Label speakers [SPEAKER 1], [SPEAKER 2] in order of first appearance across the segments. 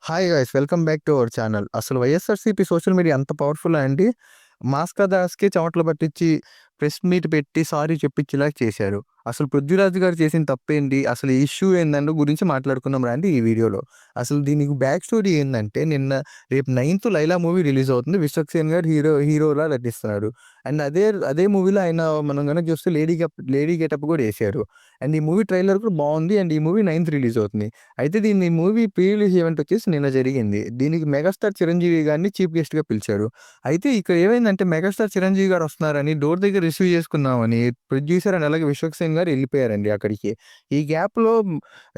[SPEAKER 1] Hi guys welcome back to our channel. అసలు YSRCP social media అంత పవర్‌ఫుల్లా అండి? మాస్కా దాస్‌కి చెమటలు పట్టించి, ప్రెస్ మీట్ పెట్టి సారీ చెప్పించేలా చేశారు. అసలు 'పృథ్వీరాజ్' గారు చేసిన తప్పేంటి? అసలు ఈ ఇష్యూ ఏందని గురించి మాట్లాడుకుందాం రండి ఈ వీడియోలో. అసలు దీనికి బ్యాక్ స్టోరీ ఏందంటే రేపు 9థ్ 'లైలా' మూవీ రిలీజ్ అవుతుంది. 'విశ్వక్ సేన్' గారు హీరోలా నటిస్తున్నాడు. అండ్ అదే అదే మూవీలో ఆయన మనం గనక చూస్తే లేడీ గెటప్ కూడా ఏశారు. అండ్ ఈ మూవీ ట్రైలర్ కూడా బావుంది. అండ్ ఈ మూవీ 9థ్ రిలీజ్ అవుతుంది. అయితే ఈ మూవీ ప్రీ రిలీజ్ ఈవెంట్ వచ్చేసి నిన్న జరిగింది. దీనికి మెగాస్టార్ చిరంజీవి గారిని చీఫ్ గెస్ట్‌గా పిలిచారు. అయితే ఇక్కడ ఏమైందంటే మెగాస్టార్ చిరంజీవి గారు వస్తున్నారని డోర్ దగ్గర రిసీవ్ చేసుకుందామని ప్రొడ్యూసర్ అండ్ అలాగే 'విశ్వక్ సేన్' గారు ఎళ్ళిపోయారండి అక్కడికి. ఈ గ్యాప్‌లో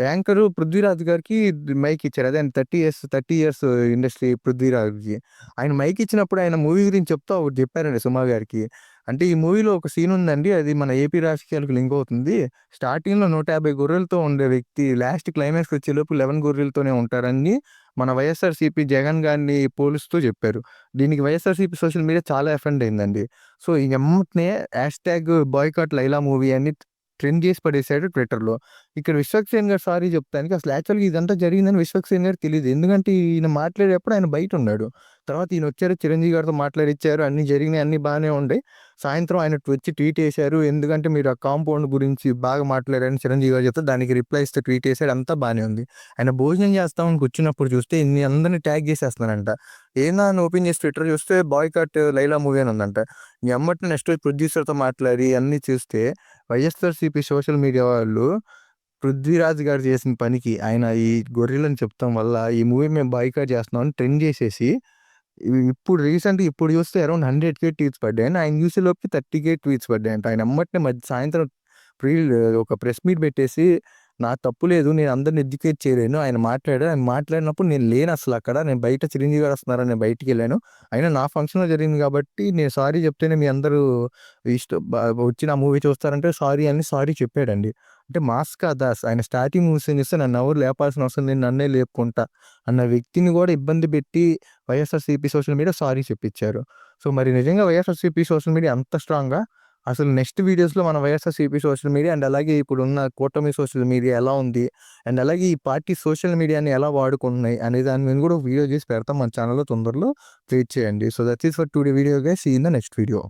[SPEAKER 1] యాంకరు 'పృథ్వీరాజ్' గారికి మైక్ ఇచ్చారు. అదే 30 ఇయర్స్ ఇండస్ట్రీ 'పృథ్వీరాజ్‌కి'. ఆయన మైక్ ఇచ్చినప్పుడు ఆయన మూవీ గురించి చెప్తూ ఒకటి చెప్పారండి సుమ గారికి. అంటే ఈ మూవీలో ఒక సీన్ ఉందండి. అది మన ఏపీ రాజకీయాలకు లింక్ అవుతుంది. స్టార్టింగ్‌లో 150 గొర్రెలతో ఉండే వ్యక్తి లాస్ట్ క్లైమాక్స్‌కి వచ్చేలోపు 11 గొర్రెలతోనే ఉంటారని మన వైఎస్ఆర్‌సీపీ జగన్ గారిని పోలుస్తూ చెప్పారు. దీనికి వైఎస్ఆర్‌సీపీ సోషల్ మీడియా చాలా అఫెండ్ అయిందండి. సో ఎమ్మటనే హ్యాష్‌ట్యాగ్ బాయ్కాట్ లైలా మూవీ అని ట్రెండ్ చేసి పడేసాడు ట్విట్టర్‌లో. ఇక్కడ 'విశ్వక్ సేన్' గారు సారీ చెప్తానికి అసలు యాక్చువల్‌గా ఇదంతా జరిగిందని 'విశ్వక్ సేన్' గారికి తెలీదు. ఎందుకంటే ఈయన మాట్లాడేటప్పుడు ఆయన బయటున్నాడు. తర్వాత ఈయనొచ్చారు చిరంజీవి గారితో మాట్లాడిచ్చారు. అన్నీ జరిగినాయి. అన్నీ బానే ఉండాయి. సాయంత్రం ఆయన వచ్చి ట్వీట్ ఏశారు. ఎందుకంటే మీరు ఆ కాంపౌండ్ గురించి బాగా మాట్లాడారని చిరంజీవి గారు చెప్తే దానికి రిప్లై ఇస్తూ ట్వీట్ ఏసాడు. అంతా బానే ఉంది. ఆయన భోజనం చేస్తామని కూర్చున్నప్పుడు చూస్తే అందరిని ట్యాగ్ చేసేస్తున్నారంట. ఏందా అని ఓపెన్ చేసి ట్విట్టర్ చూస్తే బాయ్‌కాట్ లైలా మూవీ అని ఉందంట. ఎమ్మటనే నెక్స్ట్ రోజు ప్రొడ్యూసర్‌తో మాట్లాడి అన్నీ చూస్తే వైఎస్ఆర్‌సీపీ సోషల్ మీడియా వాళ్ళు 'పృథ్వీరాజ్' గారు చేసిన పనికి ఆయన ఈ గొర్రెలని చెప్తాం వల్ల ఈ మూవీ మేము బాయ్‌కాట్ చేస్తున్నాం అని ట్రెండ్ చేసేసి ఇప్పుడు చూస్తే అరౌండ్ 100,000 ట్వీట్స్ పడ్డాయండి. ఆయన చూసేలోపుకి 30,000 ట్వీట్స్ పడ్డాయంట. ఆయన ఎమ్మటనే సాయంత్రం ప్రీ ఒక ప్రెస్ మీట్ పెట్టేసి నా తప్పు లేదు. నేను అందరిని ఎడ్యుకేట్ చేయలేను. ఆయన మాట్లాడారు. ఆయన మాట్లాడినప్పుడు నేను లేనసలక్కడ. నేను బయట చిరంజీవి గారు వస్తున్నారని నేను బయటికెళ్ళాను. అయినా నా ఫంక్షన్‌లో జరిగింది కాబట్టి నేను సారీ చెప్తేనే మీ అందరూ ఇష్ట బ వచ్చి నా మూవీ చూస్తారంటే సారీ అని సారీ చెప్పాడండి. అంటే మాస్కా దాస్ ఆయన స్టార్టింగ్ మూవీస్ చూస్తే నన్నెవరు లేపాల్సిన అవసరం లేదు. నన్నే లేపుకుంటా అన్న వ్యక్తిని కూడా ఇబ్బంది పెట్టి వైఎస్ఆర్‌సీపీ సోషల్ మీడియా సారీ చెప్పించారు. సో, మరి నిజంగా వైఎస్ఆర్‌సీపీ సోషల్ మీడియా అంత స్ట్రాంగా? అసలు నెక్స్ట్ వీడియోస్‌లో మన వైఎస్ఆర్‌సీపీ సోషల్ మీడియా అండ్ అలాగే ఇప్పుడున్న కూటమి సోషల్ మీడియా ఎలా ఉంది? అండ్ అలాగే ఈ పార్టీ సోషల్ మీడియాని ఎలా వాడుకుంటున్నాయి అనే దాని మీద కూడా ఒక వీడియో చేసి పెడతాం మన ఛానెల్‌లో తొందరలో వెయిట్ చేయండి. So, that's it for today video guys. See you in the next video.